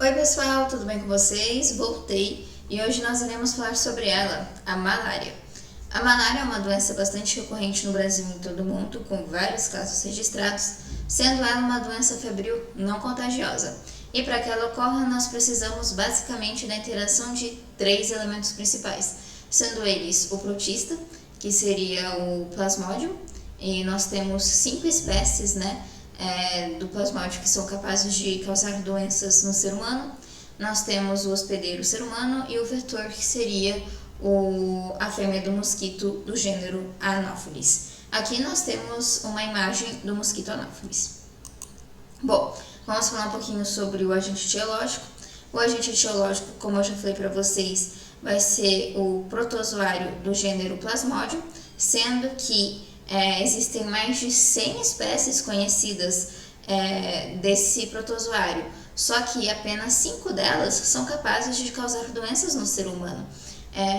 Oi pessoal, tudo bem com vocês? Voltei e hoje nós iremos falar sobre ela, a malária. A malária é uma doença bastante recorrente no Brasil e em todo o mundo, com vários casos registrados, sendo ela uma doença febril não contagiosa. E para que ela ocorra, nós precisamos basicamente da interação de três elementos principais, sendo eles o protista, que seria o plasmódio, e nós temos 5 espécies, do plasmódio que são capazes de causar doenças no ser humano. Nós temos o hospedeiro ser humano e o vetor, que seria a fêmea do mosquito do gênero Anopheles. Aqui nós temos uma imagem do mosquito Anopheles. Bom, vamos falar um pouquinho sobre o agente etiológico. O agente etiológico, como eu já falei para vocês, vai ser o protozoário do gênero Plasmodium, sendo que existem mais de 100 espécies conhecidas desse protozoário, só que apenas 5 delas são capazes de causar doenças no ser humano.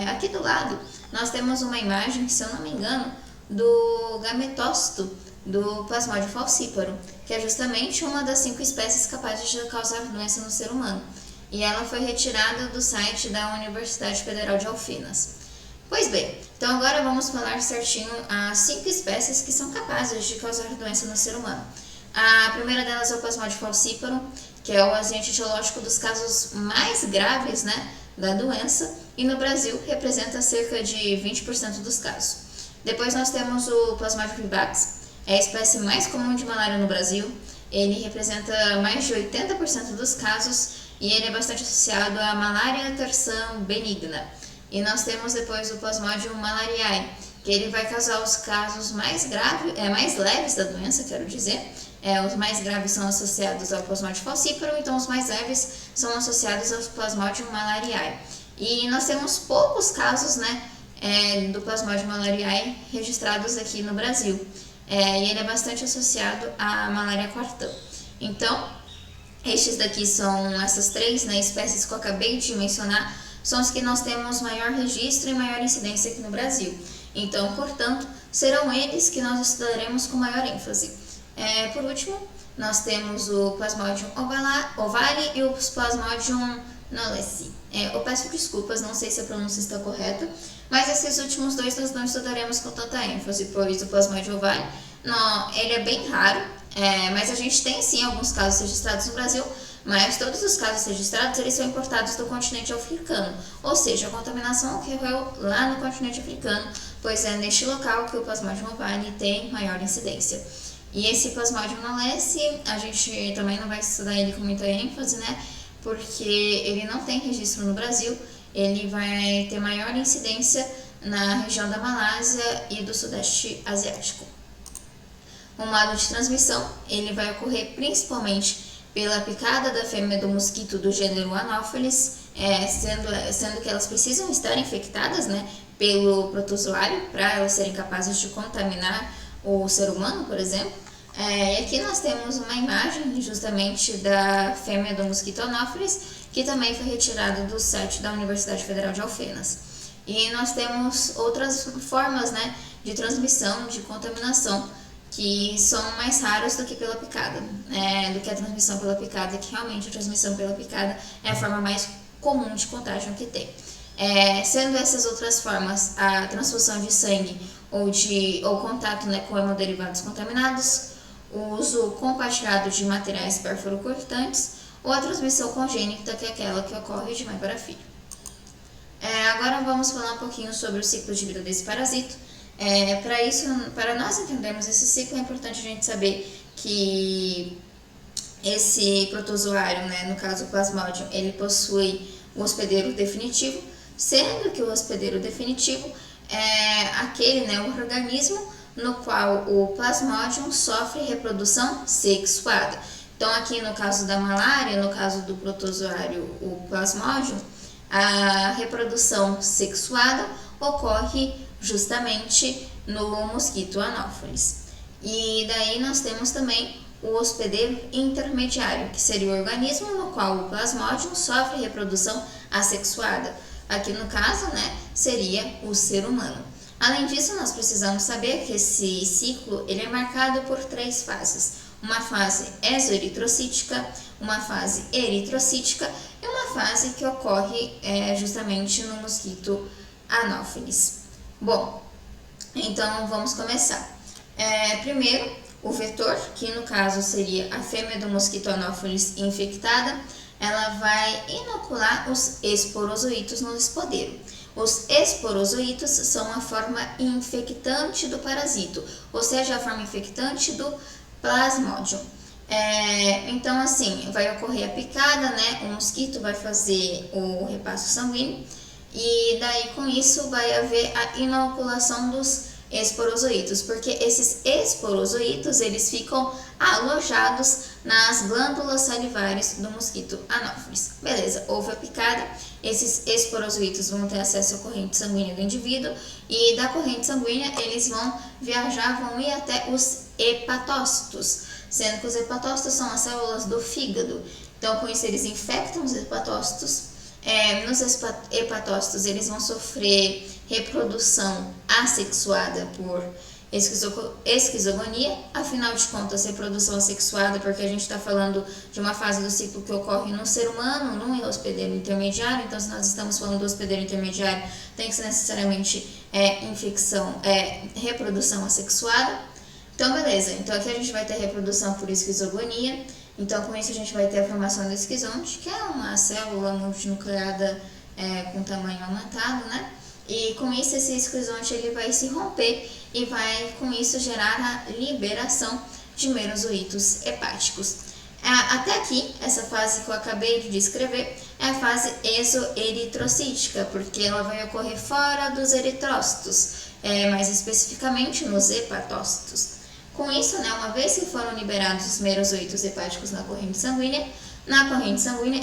Aqui do lado nós temos uma imagem, se eu não me engano, do gametócito do Plasmodium falciparum, que é justamente uma das 5 espécies capazes de causar doença no ser humano. E ela foi retirada do site da Universidade Federal de Alfenas. Pois bem, então agora vamos falar certinho as 5 espécies que são capazes de causar doença no ser humano. A primeira delas é o Plasmodium falciparum, que é o agente etiológico dos casos mais graves, da doença, e no Brasil representa cerca de 20% dos casos. Depois nós temos o Plasmodium vivax, é a espécie mais comum de malária no Brasil. Ele representa mais de 80% dos casos e ele é bastante associado à malária terciã benigna. E nós temos depois o Plasmodium malariae, que ele vai causar os casos mais leves da doença, quero dizer. Os mais graves são associados ao Plasmodium falciparum, então os mais leves são associados ao Plasmodium malariae. E nós temos poucos casos, do Plasmodium malariae registrados aqui no Brasil. E ele é bastante associado à malária quartã. Então, estes daqui são essas 3 espécies que eu acabei de mencionar, são os que nós temos maior registro e maior incidência aqui no Brasil. Então, portanto, serão eles que nós estudaremos com maior ênfase. Por último, nós temos o Plasmodium ovale e o Plasmodium knowlesi. Eu peço desculpas, não sei se a pronúncia está correta, mas esses últimos 2 nós não estudaremos com tanta ênfase, pois o Plasmodium ovale, ele é bem raro, mas a gente tem sim alguns casos registrados no Brasil, mas todos os casos registrados eles são importados do continente africano, ou seja, a contaminação ocorreu lá no continente africano, pois é neste local que o Plasmodium ovale tem maior incidência. E esse Plasmodium knowlesi, a gente também não vai estudar ele com muita ênfase, porque ele não tem registro no Brasil, ele vai ter maior incidência na região da Malásia e do Sudeste Asiático. O modo de transmissão, ele vai ocorrer principalmente pela picada da fêmea do mosquito do gênero Anopheles, sendo que elas precisam estar infectadas, pelo protozoário para elas serem capazes de contaminar o ser humano, por exemplo. E aqui nós temos uma imagem justamente da fêmea do mosquito Anopheles, que também foi retirada do site da Universidade Federal de Alfenas. E nós temos outras formas, de transmissão, de contaminação, que são mais raras do que pela picada, do que a transmissão pela picada, que realmente a transmissão pela picada é a forma mais comum de contágio que tem. Sendo essas outras formas a transfusão de sangue ou contato com hemoderivados contaminados, o uso compartilhado de materiais perfluorocortantes ou a transmissão congênita, que é aquela que ocorre de mãe para filho. Agora vamos falar um pouquinho sobre o ciclo de vida desse parasito. Para nós entendermos esse ciclo, é importante a gente saber que esse protozoário, no caso o Plasmodium, ele possui o hospedeiro definitivo, sendo que o hospedeiro definitivo é aquele organismo no qual o Plasmodium sofre reprodução sexuada. Então aqui no caso da malária, no caso do protozoário, o Plasmodium, a reprodução sexuada ocorre justamente no mosquito Anopheles. E daí nós temos também o hospedeiro intermediário, que seria o organismo no qual o Plasmodium sofre reprodução assexuada. Aqui no caso, seria o ser humano. Além disso, nós precisamos saber que esse ciclo ele é marcado por 3 fases. uma fase exoeritrocítica, uma fase eritrocítica e uma fase que ocorre justamente no mosquito Anopheles. Bom, então vamos começar. Primeiro, o vetor, que no caso seria a fêmea do mosquito Anopheles infectada, ela vai inocular os esporozoítos no hospedeiro. Os esporozoítos são a forma infectante do parasito, ou seja, a forma infectante do plasmodium. Então, assim, vai ocorrer a picada, né? O mosquito vai fazer o repasso sanguíneo e daí com isso vai haver a inoculação dos esporozoítos, porque esses esporozoítos eles ficam alojados nas glândulas salivares do mosquito Anopheles. Beleza, houve a picada, esses esporozoítos vão ter acesso à corrente sanguínea do indivíduo e da corrente sanguínea eles vão viajar, vão ir até os hepatócitos, sendo que os hepatócitos são as células do fígado. Então com isso eles infectam os hepatócitos. Nos hepatócitos eles vão sofrer reprodução assexuada por esquizogonia. Afinal de contas, reprodução assexuada porque a gente está falando de uma fase do ciclo que ocorre no ser humano, num hospedeiro intermediário. Então, se nós estamos falando do hospedeiro intermediário, tem que ser necessariamente reprodução assexuada. Então, beleza. Então, aqui a gente vai ter reprodução por esquizogonia. Então, com isso, a gente vai ter a formação do esquizonte, que é uma célula multinucleada com tamanho aumentado, né? E com isso, esse esquizonte ele vai se romper e vai, com isso, gerar a liberação de merozoítos hepáticos. Até aqui, essa fase que eu acabei de descrever é a fase exoeritrocítica, porque ela vai ocorrer fora dos eritrócitos, mais especificamente nos hepatócitos. Com isso, né, uma vez que foram liberados os merozoítos hepáticos na corrente sanguínea,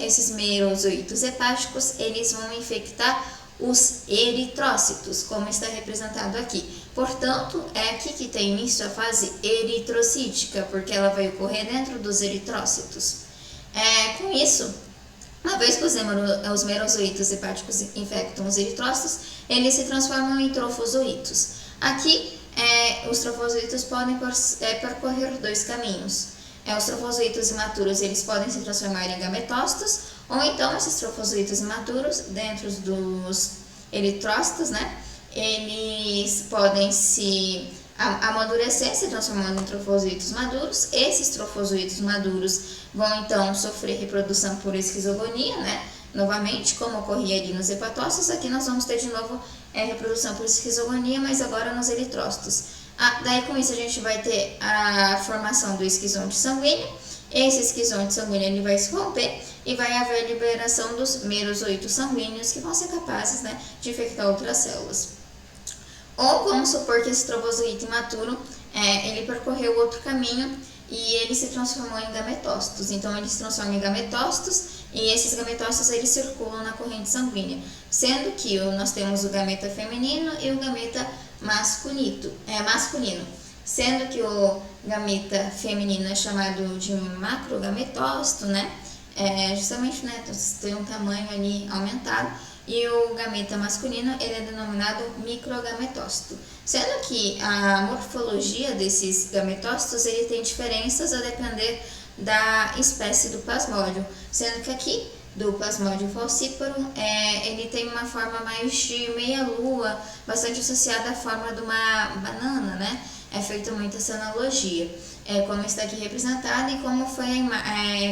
esses merozoítos hepáticos eles vão infectar os eritrócitos, como está representado aqui. Portanto, é aqui que tem início a fase eritrocítica, porque ela vai ocorrer dentro dos eritrócitos. Com isso, uma vez que os merozoítos hepáticos infectam os eritrócitos, eles se transformam em trofozoítos. Aqui, os trofozoítos podem percorrer dois caminhos. Os trofozoítos imaturos eles podem se transformar em gametócitos, ou então esses trofozoítos imaturos, dentro dos eritrócitos, né, eles podem se amadurecer, se transformando em trofozoítos maduros. Esses trofozoítos maduros vão então sofrer reprodução por esquizogonia, né, novamente, como ocorria ali nos hepatócitos. Aqui nós vamos ter de novo reprodução por esquizogonia, mas agora nos eritrócitos. Daí com isso a gente vai ter a formação do esquizonte sanguíneo. Esse esquizonte sanguíneo ele vai se romper e vai haver a liberação dos merozoítos sanguíneos que vão ser capazes, né, de infectar outras células. Ou vamos supor que esse trofozoíto imaturo ele percorreu outro caminho e ele se transformou em gametócitos. Então ele se transforma em gametócitos e esses gametócitos eles circulam na corrente sanguínea, sendo que nós temos o gameta feminino e o gameta masculino, sendo que o gameta feminino é chamado de macrogametócito, né? Justamente, né, tem um tamanho ali aumentado, e o gameta masculino ele é denominado microgametócito, sendo que a morfologia desses gametócitos ele tem diferenças a depender da espécie do plasmódio, sendo que aqui do plasmódio falciparum ele tem uma forma mais de meia-lua, bastante associada à forma de uma banana, né? É feita muito essa analogia, como está aqui representada e como foi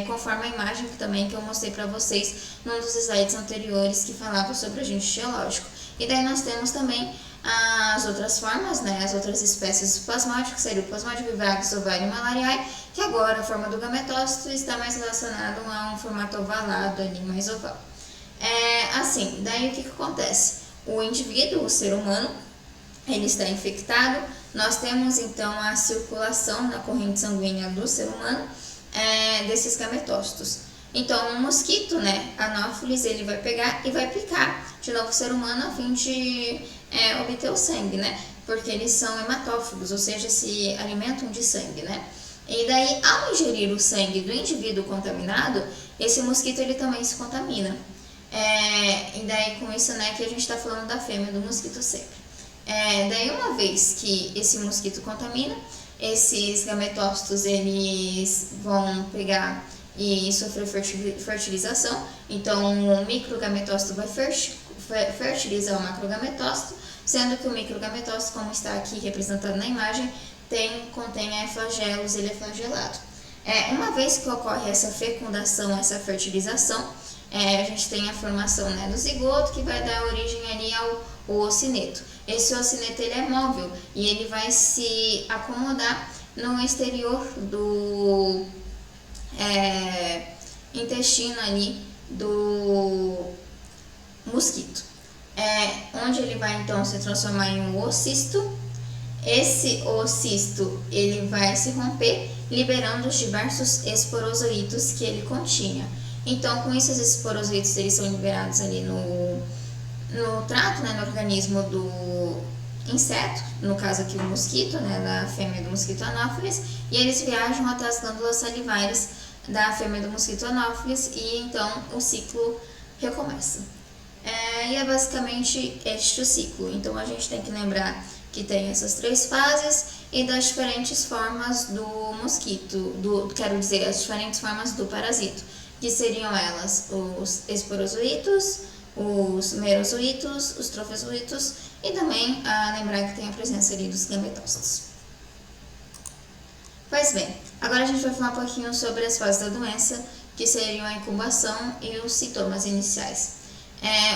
conforme a imagem que eu mostrei para vocês num dos slides anteriores que falava sobre agente geológico. E daí nós temos também as outras formas, né, as outras espécies do plasmódio, que seria o plasmódio vivax, ovário e malariae, que agora a forma do gametócito está mais relacionado a um formato ovalado ali, mais oval. Assim, daí o que acontece? O indivíduo, o ser humano, ele está infectado. Nós temos então a circulação na corrente sanguínea do ser humano desses gametócitos. Então, um mosquito, né, Anopheles, ele vai pegar e vai picar de novo o ser humano a fim de obter o sangue, né, porque eles são hematófagos, ou seja, se alimentam de sangue, né. E daí, ao ingerir o sangue do indivíduo contaminado, esse mosquito ele também se contamina. E daí, com isso, né, que a gente está falando da fêmea do mosquito sempre. Daí, uma vez que esse mosquito contamina, esses gametócitos eles vão pegar e sofrer fertilização. Então, o microgametócito vai fertilizar o macrogametócito, sendo que o microgametócito, como está aqui representado na imagem, contém flagelos, ele é flagelado. Uma vez que ocorre essa fecundação, essa fertilização, a gente tem a formação, né, do zigoto, que vai dar origem ali ao ocineto. Esse ocineto ele é móvel e ele vai se acomodar no exterior do intestino ali do mosquito, onde ele vai então se transformar em um ocisto. Esse ocisto ele vai se romper, liberando os diversos esporozoítos que ele continha. Então, com isso, esses esporozoítos eles são liberados ali no trato, né, no organismo do inseto, no caso aqui o mosquito, né, da fêmea do mosquito Anopheles, e eles viajam até as glândulas salivares da fêmea do mosquito Anopheles e então o ciclo recomeça. E é basicamente este o ciclo. Então a gente tem que lembrar que tem essas 3 fases e das diferentes formas do mosquito, quero dizer, as diferentes formas do parasito, que seriam elas os esporozoítos, os merozoítos, os trofozoítos e também lembrar que tem a presença ali dos gametócitos. Pois bem, agora a gente vai falar um pouquinho sobre as fases da doença, que seriam a incubação e os sintomas iniciais.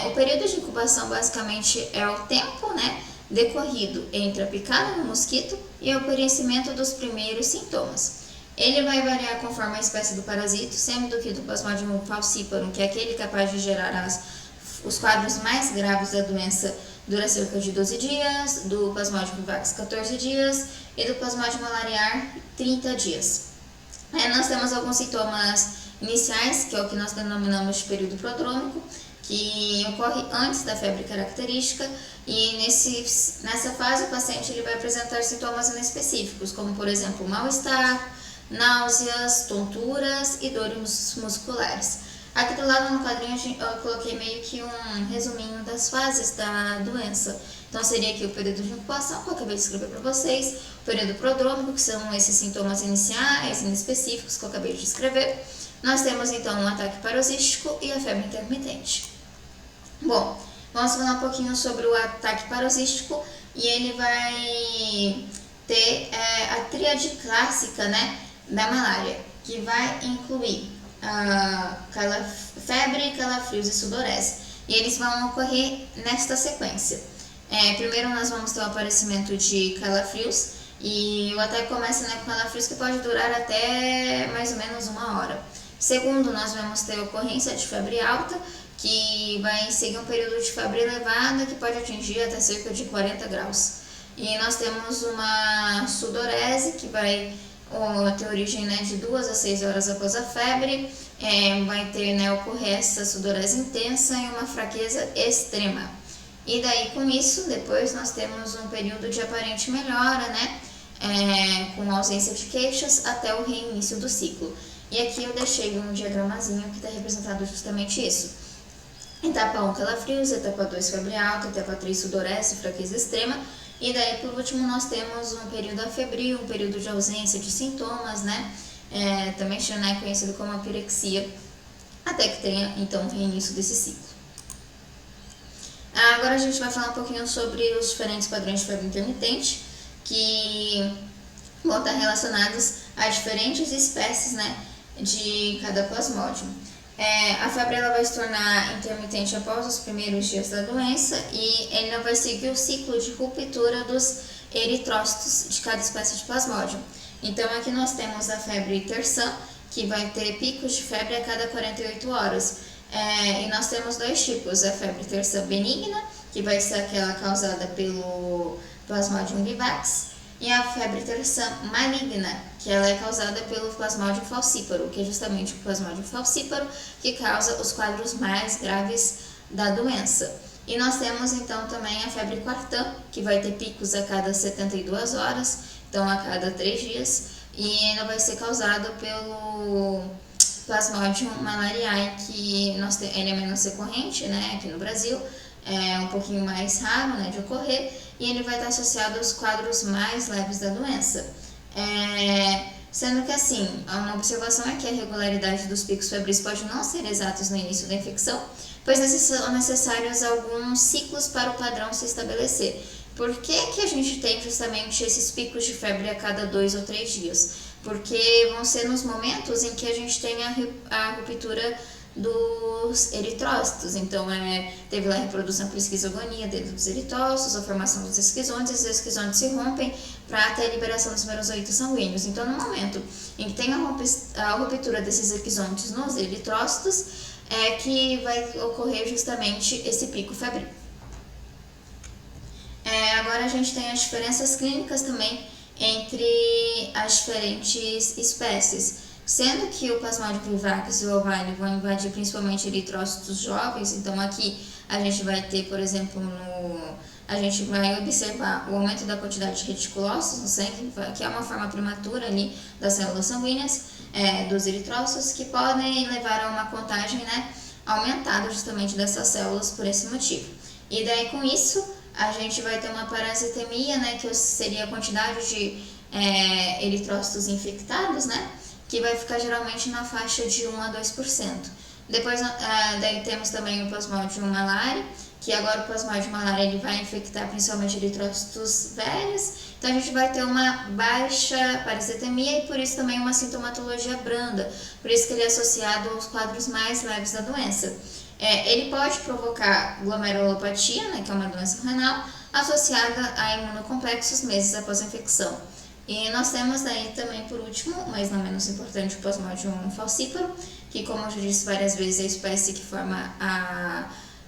O período de incubação basicamente é o tempo, né, decorrido entre a picada no mosquito e o aparecimento dos primeiros sintomas. Ele vai variar conforme a espécie do parasito, sendo que do Plasmodium falciparum, que é aquele capaz de gerar os quadros mais graves da doença, dura cerca de 12 dias, do Plasmodium vivax 14 dias e do Plasmodium malariar 30 dias. Nós temos alguns sintomas iniciais, que é o que nós denominamos de período prodrômico, que ocorre antes da febre característica, e nessa fase o paciente ele vai apresentar sintomas inespecíficos, como por exemplo mal-estar, náuseas, tonturas e dores musculares. Aqui do lado no quadrinho eu coloquei meio que um resuminho das fases da doença. Então seria aqui o período de incubação, que eu acabei de escrever para vocês, o período prodrômico, que são esses sintomas iniciais, inespecíficos, que eu acabei de escrever. Nós temos então um ataque paroxístico e a febre intermitente. Bom, vamos falar um pouquinho sobre o ataque paroxístico, e ele vai ter a tríade clássica, né, da malária, que vai incluir febre, calafrios e sudorese. E eles vão ocorrer nesta sequência. Primeiro nós vamos ter o aparecimento de calafrios, e o ataque começa, né, com calafrios que pode durar até mais ou menos 1 hora. Segundo, nós vamos ter a ocorrência de febre alta, que vai seguir um período de febre elevada que pode atingir até cerca de 40 graus. E nós temos uma sudorese que vai ter origem, né, de 2 a 6 horas após a febre, vai ter, né, ocorrer essa sudorese intensa e uma fraqueza extrema. E daí com isso, depois nós temos um período de aparente melhora, né, com ausência de queixas até o reinício do ciclo. E aqui eu deixei um diagramazinho que está representado justamente isso. Etapa 1, calafrios, etapa 2, febre alta, etapa 3, sudorese, fraqueza extrema. E daí, por último, nós temos um período afebril, um período de ausência de sintomas, né? Também conhecido como apirexia, até que tenha, então, o reinício desse ciclo. Agora a gente vai falar um pouquinho sobre os diferentes padrões de febre intermitente, que vão estar relacionados a diferentes espécies, né, de cada plasmodium. A febre ela vai se tornar intermitente após os primeiros dias da doença, e ela vai seguir o ciclo de ruptura dos eritrócitos de cada espécie de plasmodium. Então aqui nós temos a febre terçã, que vai ter picos de febre a cada 48 horas. E nós temos 2 tipos, a febre terçã benigna, que vai ser aquela causada pelo Plasmodium vivax, e a febre terçã maligna, que ela é causada pelo Plasmodium falciparum, que é justamente o Plasmodium falciparum que causa os quadros mais graves da doença. E nós temos então também a febre quartã, que vai ter picos a cada 72 horas, então a cada 3 dias, e ela vai ser causada pelo Plasmodium malariae, que ele é menos recorrente, né, aqui no Brasil, é um pouquinho mais raro, né, de ocorrer, e ele vai estar associado aos quadros mais leves da doença. Sendo que assim, uma observação é que a regularidade dos picos febris pode não ser exatos no início da infecção, pois são necessários alguns ciclos para o padrão se estabelecer. Por que a gente tem justamente esses picos de febre a cada 2 ou 3 dias? Porque vão ser nos momentos em que a gente tem a ruptura dos eritrócitos. Então, teve lá a reprodução por esquizogonia dentro dos eritrócitos, a formação dos esquizônios, os esquizônios se rompem para ter a liberação dos merozoítos sanguíneos. Então, no momento em que tem a ruptura desses esquizônios nos eritrócitos, é que vai ocorrer justamente esse pico febril. Agora a gente tem as diferenças clínicas também entre as diferentes espécies, sendo que o Plasmodium vivax e o ovale vão invadir principalmente eritrócitos jovens. Então aqui a gente vai ter, por exemplo, a gente vai observar o aumento da quantidade de reticulócitos no sangue, que é uma forma prematura ali das células sanguíneas dos eritrócitos, que podem levar a uma contagem aumentada justamente dessas células por esse motivo. E daí com isso a gente vai ter uma parasitemia, que seria a quantidade de eritrócitos infectados, que vai ficar geralmente na faixa de 1 a 2%. Depois daí temos também o Plasmodium malariae, que agora o Plasmodium malariae ele vai infectar principalmente eritrócitos velhos. Então a gente vai ter uma baixa parasitemia e por isso também uma sintomatologia branda, por isso que ele é associado aos quadros mais leves da doença. Ele pode provocar glomerulopatia, que é uma doença renal, associada a imunocomplexos meses após a infecção. E nós temos daí também, por último, mas não menos importante, o Plasmodium falciparum, que, como eu já disse várias vezes, é a espécie que forma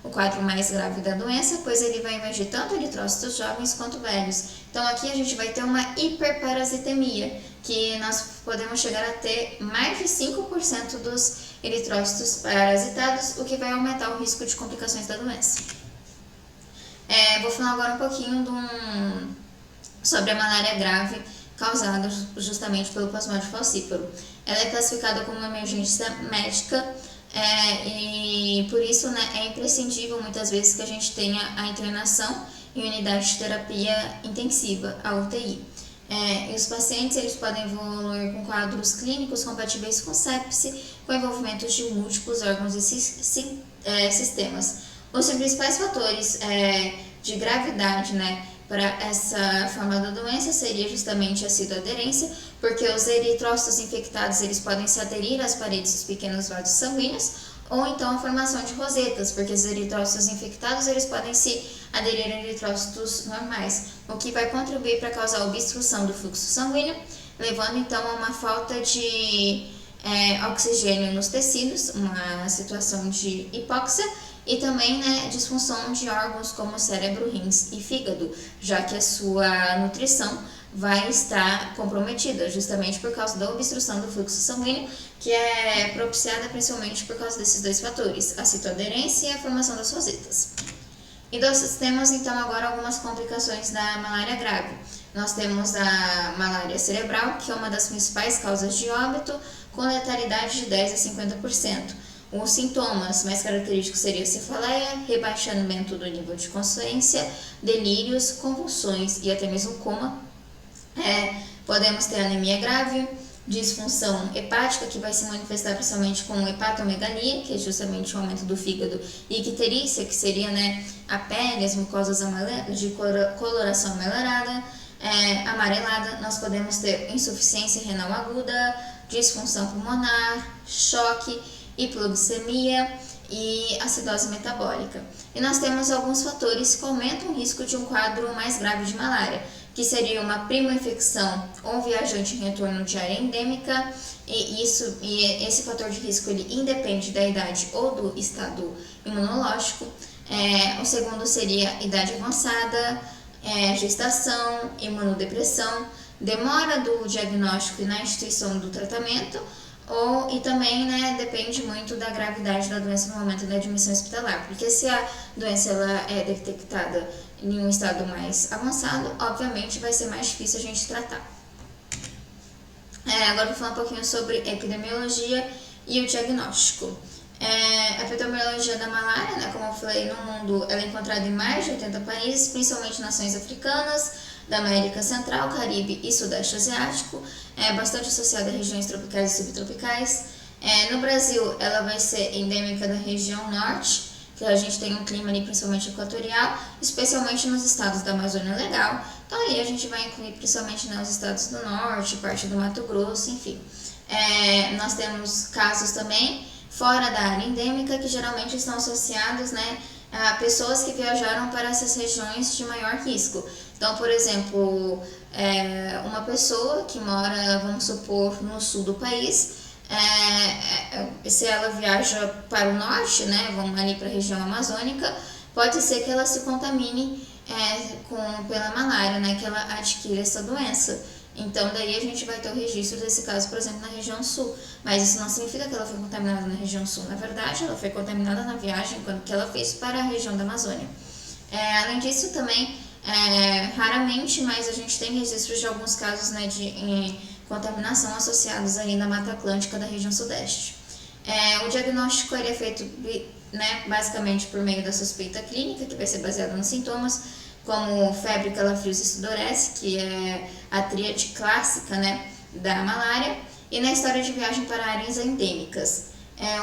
o quadro mais grave da doença, pois ele vai invadir tanto eritrócitos jovens quanto velhos. Então aqui a gente vai ter uma hiperparasitemia, que nós podemos chegar a ter mais de 5% dos eritrócitos parasitados, o que vai aumentar o risco de complicações da doença. Vou falar agora um pouquinho sobre a malária grave causada justamente pelo Plasmodium falciparum. Ela é classificada como uma emergência médica e por isso é imprescindível muitas vezes que a gente tenha a internação em unidade de terapia intensiva, a UTI. E os pacientes eles podem evoluir com quadros clínicos compatíveis com sepse, com envolvimento de múltiplos órgãos e sistemas. Os principais fatores de gravidade para essa forma da doença seria justamente a citoaderência, porque os eritrócitos infectados eles podem se aderir às paredes dos pequenos vasos sanguíneos, ou então a formação de rosetas, porque os eritrócitos infectados eles podem se aderir a eritrócitos normais, o que vai contribuir para causar obstrução do fluxo sanguíneo, levando então a uma falta de oxigênio nos tecidos, uma situação de hipóxia, e também disfunção de órgãos como cérebro, rins e fígado, já que a sua nutrição vai estar comprometida, justamente por causa da obstrução do fluxo sanguíneo, que é propiciada principalmente por causa desses dois fatores, a citoaderência e a formação das rosetas. E nós temos então agora algumas complicações da malária grave. Nós temos a malária cerebral, que é uma das principais causas de óbito, com letalidade de 10 a 50%. Os sintomas mais característicos seriam cefaleia, rebaixamento do nível de consciência, delírios, convulsões e até mesmo coma. Podemos ter anemia grave, disfunção hepática, que vai se manifestar principalmente com hepatomegalia, que é justamente o aumento do fígado, e icterícia, que seria a pele, as mucosas de coloração amarelada. Nós podemos ter insuficiência renal aguda, disfunção pulmonar, choque, hipoglicemia e acidose metabólica. E nós temos alguns fatores que aumentam o risco de um quadro mais grave de malária, que seria uma primo-infecção ou um viajante em retorno de área endêmica, e esse fator de risco ele independe da idade ou do estado imunológico. O segundo seria idade avançada, gestação, imunodepressão, demora do diagnóstico e na instituição do tratamento, e também depende muito da gravidade da doença no momento da admissão hospitalar, porque se a doença é detectada em um estado mais avançado, obviamente vai ser mais difícil a gente tratar. Agora vou falar um pouquinho sobre epidemiologia e o diagnóstico. A epidemiologia da malária, como eu falei, no mundo ela é encontrada em mais de 80 países, principalmente nações africanas, da América Central, Caribe e Sudeste Asiático, bastante associada a regiões tropicais e subtropicais. No Brasil, ela vai ser endêmica da região norte, que a gente tem um clima ali principalmente equatorial, especialmente nos estados da Amazônia Legal. Então ali a gente vai incluir principalmente, né, os estados do norte, parte do Mato Grosso, enfim. Nós temos casos também fora da área endêmica, que geralmente estão associados, né, a pessoas que viajaram para essas regiões de maior risco. Então, por exemplo, uma pessoa que mora, vamos supor, no sul do país, se ela viaja para o norte, né, vamos ali para a região amazônica, pode ser que ela se contamine pela malária, né, que ela adquira essa doença. Então, daí a gente vai ter o registro desse caso, por exemplo, na região sul. Mas isso não significa que ela foi contaminada na região sul. Na verdade, ela foi contaminada na viagem que ela fez para a região da Amazônia. Além disso, também, raramente, mas a gente tem registros de alguns casos, né, de contaminação associados aí na Mata Atlântica da região sudeste. O diagnóstico ele é feito, né, basicamente por meio da suspeita clínica, que vai ser baseada nos sintomas, como febre, calafrios e sudorese, que é a tríade clássica, né, da malária, e na história de viagem para áreas endêmicas.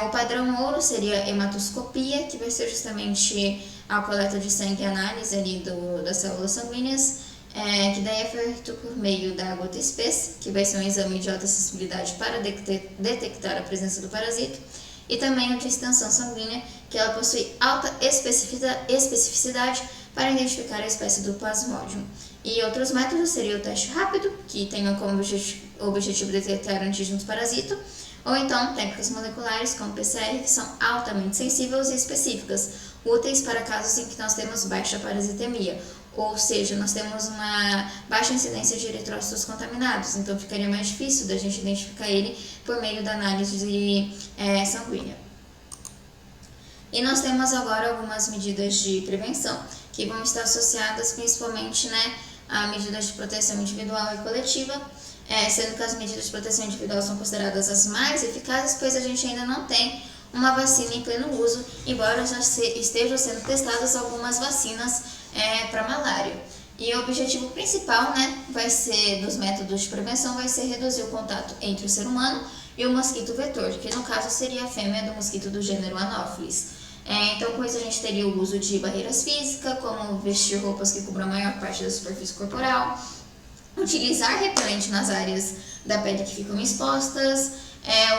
O padrão ouro seria hematoscopia, que vai ser justamente a coleta de sangue e análise ali das células sanguíneas, que daí é feito por meio da gota espessa, que vai ser um exame de alta sensibilidade para detectar a presença do parasito, e também o de extensão sanguínea, que ela possui alta especificidade para identificar a espécie do Plasmodium. E outros métodos seriam o teste rápido, que tem como objetivo detectar antígenos do parasito, ou então técnicas moleculares como PCR, que são altamente sensíveis e específicas, úteis para casos em que nós temos baixa parasitemia, ou seja, nós temos uma baixa incidência de eritrócitos contaminados, então ficaria mais difícil da gente identificar ele por meio da análise sanguínea. E nós temos agora algumas medidas de prevenção que vão estar associadas principalmente, né, a medidas de proteção individual e coletiva, sendo que as medidas de proteção individual são consideradas as mais eficazes, pois a gente ainda não tem uma vacina em pleno uso, embora já estejam sendo testadas algumas vacinas para malária. E o objetivo principal, né, vai ser, dos métodos de prevenção, vai ser reduzir o contato entre o ser humano e o mosquito vetor, que no caso seria a fêmea do mosquito do gênero Anopheles. Então, com isso a gente teria o uso de barreiras físicas, como vestir roupas que cubram a maior parte da superfície corporal, utilizar repelente nas áreas da pele que ficam expostas,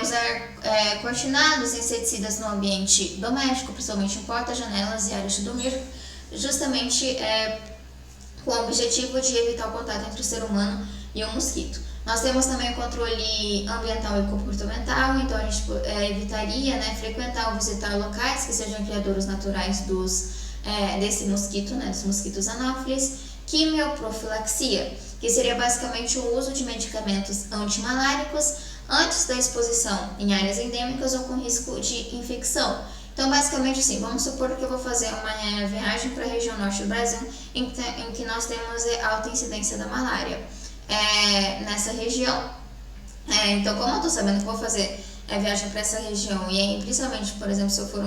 usar cortinados e inseticidas no ambiente doméstico, principalmente em portas, janelas e áreas de dormir, justamente com o objetivo de evitar o contato entre o ser humano e o mosquito. Nós temos também o controle ambiental e comportamental, então a gente evitaria, né, frequentar ou visitar locais que sejam criadouros naturais desse mosquito, né, dos mosquitos anófilis. Quimioprofilaxia, que seria basicamente o uso de medicamentos antimaláricos antes da exposição em áreas endêmicas ou com risco de infecção. Então, basicamente assim, vamos supor que eu vou fazer uma viagem para a região norte do Brasil em que nós temos alta incidência da malária nessa região. Então, como eu estou sabendo que vou fazer a viagem para essa região e aí, principalmente, por exemplo, se eu for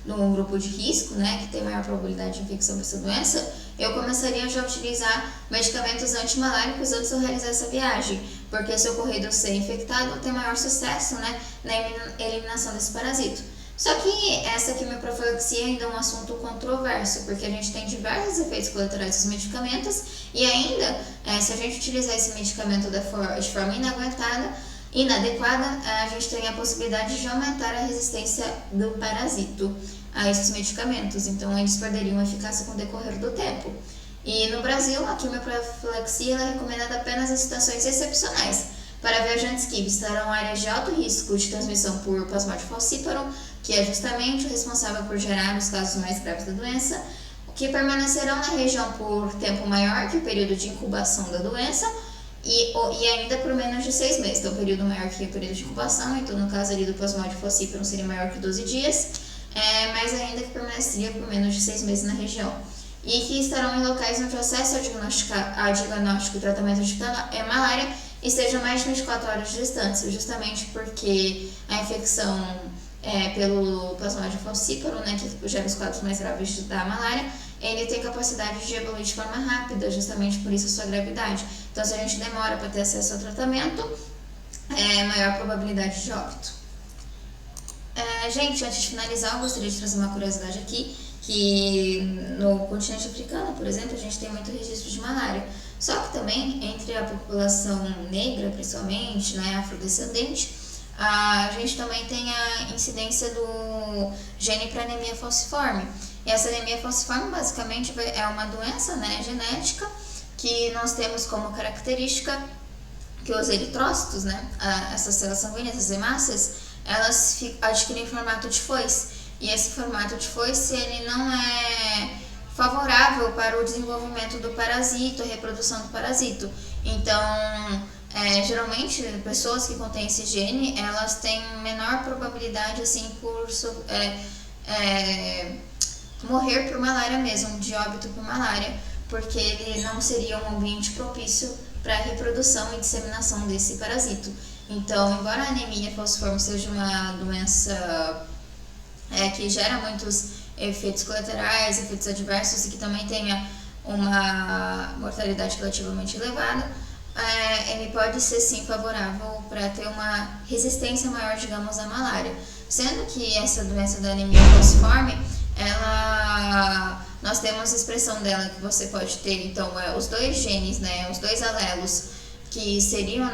num grupo de risco, né, que tem maior probabilidade de infecção por essa doença, eu começaria já a utilizar medicamentos antimaláricos antes de eu realizar essa viagem, porque se eu ocorrer de eu ser infectado, eu vou ter maior sucesso, né, na eliminação desse parasito. Só que essa quimioprofilaxia ainda é um assunto controverso, porque a gente tem diversos efeitos colaterais dos medicamentos e ainda, se a gente utilizar esse medicamento de forma inadequada, a gente tem a possibilidade de aumentar a resistência do parasito a esses medicamentos, então eles perderiam a eficácia com o decorrer do tempo. E no Brasil, a quimioprofilaxia é recomendada apenas em situações excepcionais, para viajantes que visitarão áreas de alto risco de transmissão por Plasmodium falciparum, que é justamente o responsável por gerar os casos mais graves da doença, que permanecerão na região por tempo maior que o período de incubação da doença e ainda por menos de 6 meses. Então, o período maior que o período de incubação, então no caso ali do Plasmodium falciparum seria maior que 12 dias, mas ainda que permaneceria por menos de 6 meses na região. E que estarão em locais onde o acesso a diagnóstico e tratamento de malária esteja mais de 24 horas de distância, justamente porque a infecção pelo Plasmodium falciparum, né, que gera os quadros mais graves da malária, ele tem capacidade de evoluir de forma rápida, justamente por isso a sua gravidade. Então, se a gente demora para ter acesso ao tratamento, é maior probabilidade de óbito. Gente, antes de finalizar, eu gostaria de trazer uma curiosidade aqui, que no continente africano, por exemplo, a gente tem muito registro de malária. Só que também, entre a população negra, principalmente, né, afrodescendente, a gente também tem a incidência do gene para anemia falciforme. E essa anemia falciforme, basicamente, é uma doença, né, genética, que nós temos como característica que os eritrócitos, né, essas células sanguíneas, as hemácias, elas adquirem formato de foice. E esse formato de foice, ele não é favorável para o desenvolvimento do parasito, a reprodução do parasito. Então, geralmente, pessoas que contêm esse gene, elas têm menor probabilidade, assim, por morrer por malária mesmo, de óbito por malária, porque ele não seria um ambiente propício para a reprodução e disseminação desse parasito. Então, embora a anemia falciforme seja uma doença que gera muitos efeitos colaterais, efeitos adversos e que também tenha uma mortalidade relativamente elevada, ele pode ser sim favorável para ter uma resistência maior, digamos, à malária. Sendo que essa doença da anemia falciforme, nós temos a expressão dela que você pode ter, então, os dois genes, né, os dois alelos que seriam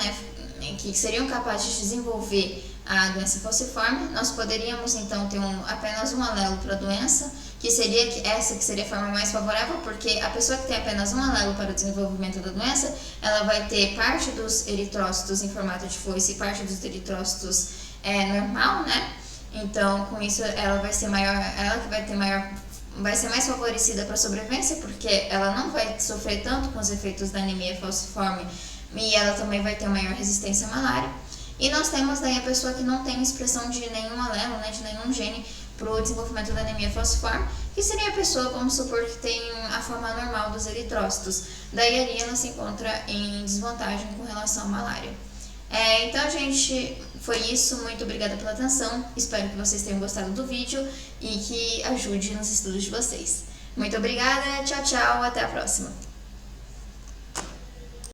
capazes de desenvolver a doença falciforme. Nós poderíamos então ter apenas um alelo para a doença, que seria a forma mais favorável, porque a pessoa que tem apenas um alelo para o desenvolvimento da doença, ela vai ter parte dos eritrócitos em formato de foice e parte dos eritrócitos normal, né? Então, com isso, ela vai ser mais favorecida para a sobrevivência, porque ela não vai sofrer tanto com os efeitos da anemia falciforme e ela também vai ter maior resistência à malária. E nós temos daí a pessoa que não tem expressão de nenhum alelo, né, de nenhum gene para o desenvolvimento da anemia falciforme, que seria a pessoa, vamos supor, que tem a forma normal dos eritrócitos. Daí ali ela se encontra em desvantagem com relação à malária. Então, gente, foi isso. Muito obrigada pela atenção. Espero que vocês tenham gostado do vídeo e que ajude nos estudos de vocês. Muito obrigada, tchau, tchau, até a próxima.